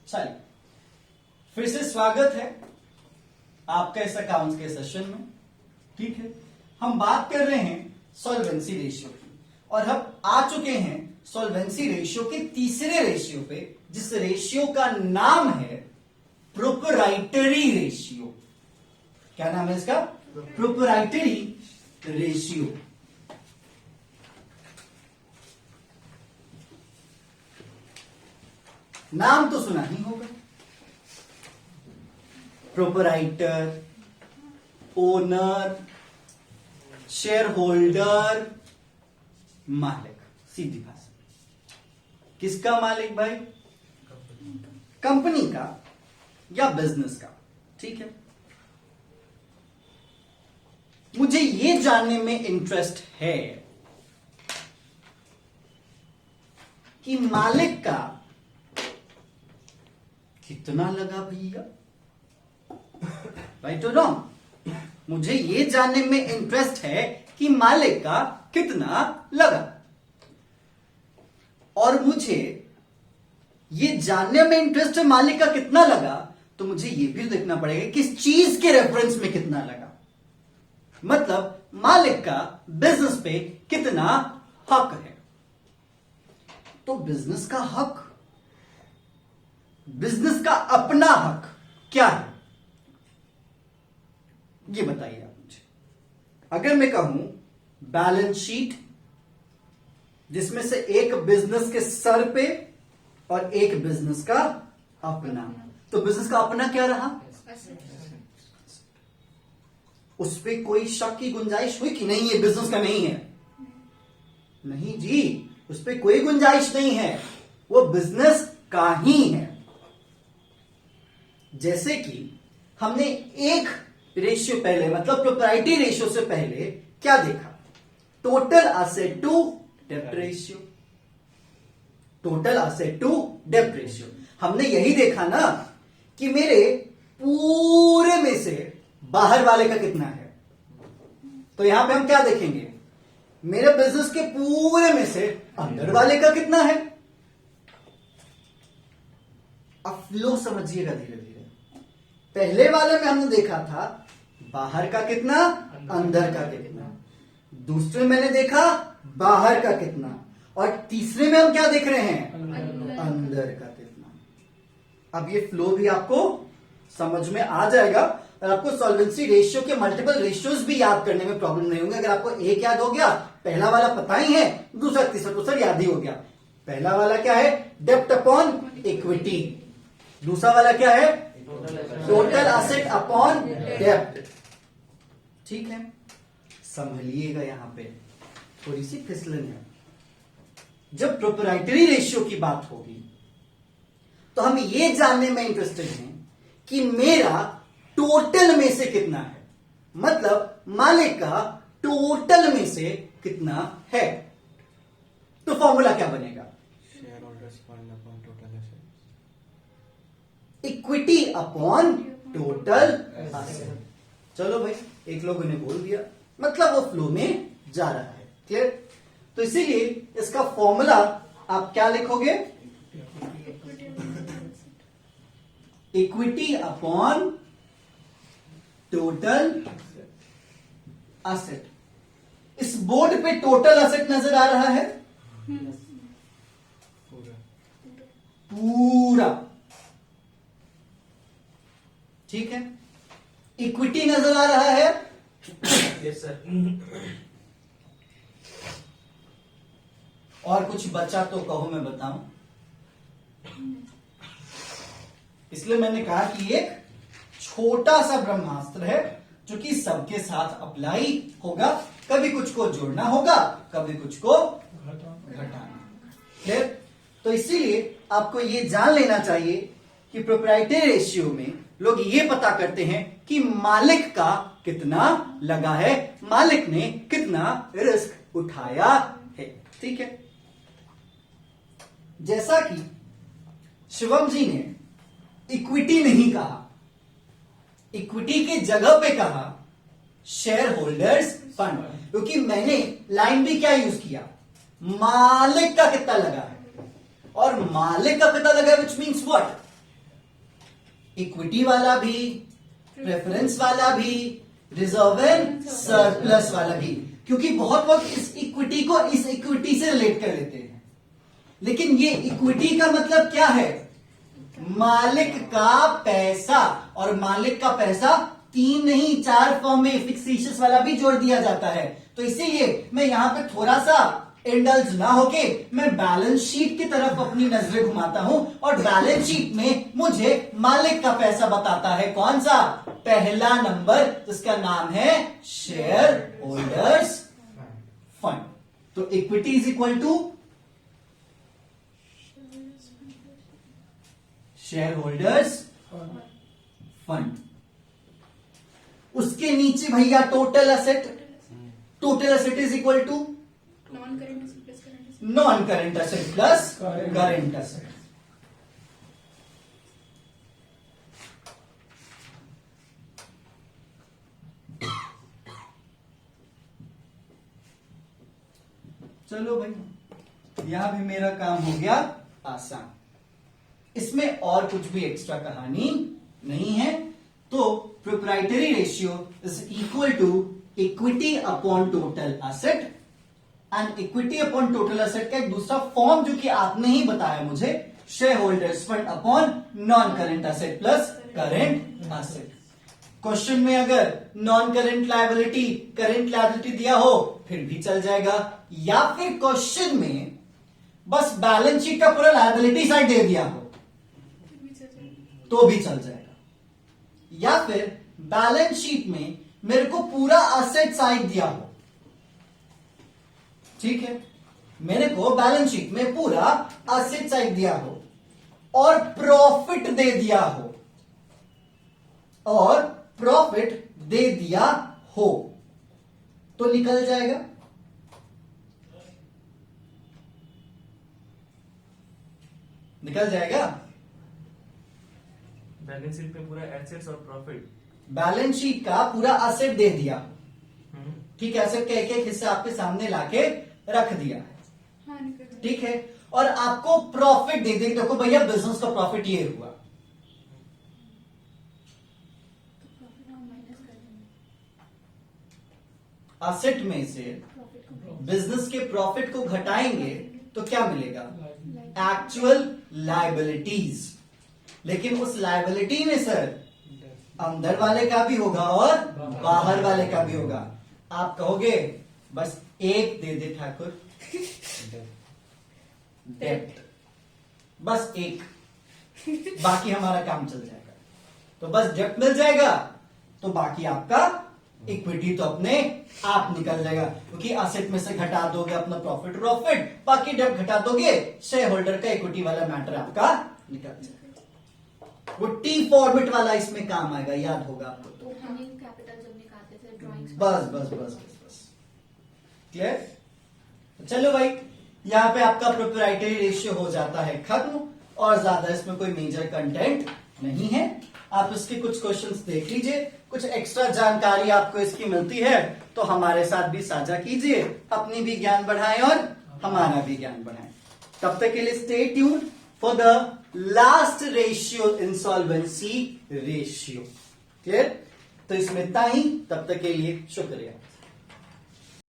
चलिए फिर से स्वागत है आपका इस अकाउंट्स के सेशन में। ठीक है, हम बात कर रहे हैं सॉल्वेंसी रेशियो की और हम आ चुके हैं सॉल्वेंसी रेशियो के तीसरे रेशियो पे, जिस रेशियो का नाम है प्रोपराइटरी रेशियो। क्या नाम है इसका? Proprietary ratio. नाम तो सुना ही होगा, प्रोपराइटर, ओनर, शेयर होल्डर, मालिक। सीधी भाषा, किसका मालिक भाई? कंपनी का या बिजनेस का। ठीक है, मुझे ये जानने में इंटरेस्ट है कि मालिक का कितना लगा भैया? राइट और रॉन्ग? मुझे ये जानने में इंटरेस्ट है कि मालिक का कितना लगा, और मुझे ये जानने में इंटरेस्ट है मालिक का कितना लगा, तो मुझे ये भी देखना पड़ेगा किस चीज के रेफरेंस में कितना लगा। मतलब मालिक का बिजनेस पे कितना हक है। तो बिजनेस का हक, बिजनेस का अपना हक क्या है, ये बताइए आप मुझे। अगर मैं कहूं बैलेंस शीट, जिसमें से एक बिजनेस के सर पे और एक बिजनेस का अपना, तो बिजनेस का अपना क्या रहा? उस पे कोई शक की गुंजाइश हुई कि नहीं ये बिजनेस का नहीं है? नहीं जी, उस पे कोई गुंजाइश नहीं है, वो बिजनेस का ही है। जैसे कि हमने एक रेशियो पहले, मतलब प्रोप्राइटरी रेशियो से पहले क्या देखा? टोटल एसेट टू डेब्ट रेशियो। टोटल एसेट टू डेब्ट रेशियो हमने यही देखा ना कि मेरे पूरे में से बाहर वाले का कितना है। तो यहां पे हम क्या देखेंगे? मेरे बिजनेस के पूरे में से अंदर वाले का कितना है। अब फ्लो समझिएगा धीरे धीरे। पहले वाले में हमने देखा था बाहर का कितना, अंदर का कितना। दूसरे में मैंने देखा बाहर का कितना, और तीसरे में हम क्या देख रहे हैं? अंदर का कितना। अब ये फ्लो भी आपको समझ में आ जाएगा और आपको सॉल्वेंसी रेशियो के मल्टीपल रेशियोज भी याद करने में प्रॉब्लम नहीं होंगे। अगर आपको एक याद हो गया, पहला वाला पता ही है, दूसरा तीसरा तो सर याद ही हो गया। पहला वाला क्या है? डेब्ट अपॉन इक्विटी। दूसरा वाला क्या है? टोटल एसेट अपॉन डेब्ट। ठीक है, संभलिएगा, यहां पे थोड़ी सी फिसलन है। जब प्रोप्राइटरी रेशियो की बात होगी तो हम ये जानने में इंटरेस्टेड हैं कि मेरा टोटल में से कितना है, मतलब मालिक का टोटल में से कितना है। तो फॉर्मूला क्या बनेगा? Share holders fund upon total assets, equity upon total asset. चलो भाई, एक लोगों ने बोल दिया, मतलब वो फ्लो में जा रहा है। क्लियर? तो इसीलिए इसका फॉर्मूला आप क्या लिखोगे? Equity upon total asset. इस बोर्ड पे टोटल एसेट नजर आ रहा है? पूरा। ठीक है, इक्विटी नजर आ रहा है? Yes sir. और कुछ बचा तो कहो, मैं बताऊं। इसलिए मैंने कहा कि एक छोटा सा ब्रह्मास्त्र है जो कि सबके साथ अप्लाई होगा। कभी कुछ को जोड़ना होगा, कभी कुछ को घटाना। क्लियर? तो इसीलिए आपको ये जान लेना चाहिए कि प्रोप्राइटरी रेशियो में लोग ये पता करते हैं कि मालिक का कितना लगा है, मालिक ने कितना रिस्क उठाया है। ठीक है, जैसा कि शिवम जी ने इक्विटी नहीं कहा, इक्विटी के जगह पे कहा शेयर होल्डर्स फंड, क्योंकि मैंने लाइन भी क्या यूज किया? मालिक का कितना लगा है, और मालिक का कितना लगा है, विच मीन्स व्हाट? इक्विटी वाला भी, प्रेफरेंस वाला भी, रिजर्व एंड सरप्लस वाला भी, क्योंकि बहुत लोग इस इक्विटी को इस इक्विटी से रिलेट कर लेते हैं। लेकिन ये इक्विटी का मतलब क्या है? मालिक का पैसा, और मालिक का पैसा 3 नहीं 4 फॉर्म में फिक्सेशियस वाला भी जोड़ दिया जाता है। तो इसीलिए मैं यहां पे थोड़ा सा इंडल्ज ना होके मैं बैलेंस शीट की तरफ अपनी नजरें घुमाता हूं, और बैलेंस शीट में मुझे मालिक का पैसा बताता है। कौन सा? पहला नंबर, जिसका नाम है शेयर होल्डर्स फंड। तो equity is equal to shareholders fund. उसके नीचे भैया total asset, total asset is equal to non current asset plus current asset. चलो भाई, यहां भी मेरा काम हो गया आसान। इसमें और कुछ भी एक्स्ट्रा कहानी नहीं है। तो proprietary ratio is equal to equity upon total asset, and equity upon total asset का एक दूसरा फॉर्म जो कि आपने ही बताया मुझे, share holders fund upon non current asset plus current asset. Question में अगर non current liability current liability दिया हो फिर भी चल जाएगा, या फिर क्वेश्चन में बस बैलेंस शीट का पूरा लायबिलिटी साइड दे दिया हो तो भी चल जाएगा, या फिर बैलेंस शीट में मेरे को पूरा असेट साइड दिया हो। ठीक है, मेरे को बैलेंस शीट में पूरा असेट साइड दिया हो और प्रॉफिट दे दिया हो, और प्रॉफिट दे दिया हो तो निकल जाएगा। निकल जाएगा। बैलेंस शीट पे पूरा एसेट्स और प्रॉफिट, बैलेंस शीट का पूरा असेट दे दिया, ठीक है, असेट का एक एक हिस्सा आपके सामने लाके रख दिया, ठीक है, और आपको प्रॉफिट दे दे। देखो भैया, बिजनेस का प्रॉफिट ये हुआ, असेट में से बिजनेस के प्रॉफिट को घटाएंगे तो क्या मिलेगा? Actual liabilities. लेकिन उस लायबिलिटी में सर अंदर वाले का भी होगा और बाहर वाले का भी होगा। आप कहोगे बस एक दे दे ठाकुर, डेट, बस एक, बाकी हमारा काम चल जाएगा। तो बस डेट मिल जाएगा तो बाकी आपका इक्विटी तो अपने आप निकल जाएगा, क्योंकि असेट में से घटा दोगे अपना प्रॉफिट, बाकी डेट घटा दोगे, शेयर होल्डर का इक्विटी वाला मैटर आपका निकल जाएगा। वो टी फॉर्मेट वाला इसमें काम आएगा, याद होगा आपको। तो कैपिटल जब निकालते थे ड्राइंग्स, बस क्लियर। चलो भाई, यहाँ पे आपका प्रोप्राइटरी रेशियो हो जाता है खत्म, और ज्यादा इसमें कोई मेजर कंटेंट नहीं है। आप इसके कुछ क्वेश्चंस देख लीजिए, कुछ एक्स्ट्रा जानकारी आपको इसकी मिलती है तो हमारे साथ भी साझा कीजिए, अपनी भी ज्ञान बढ़ाएं और हमारा भी ज्ञान बढ़ाएं। तब तक के लिए stay tuned for the last ratio, insolvency ratio. Clear? तो इसमें इतना ही, तब तक के लिए शुक्रिया।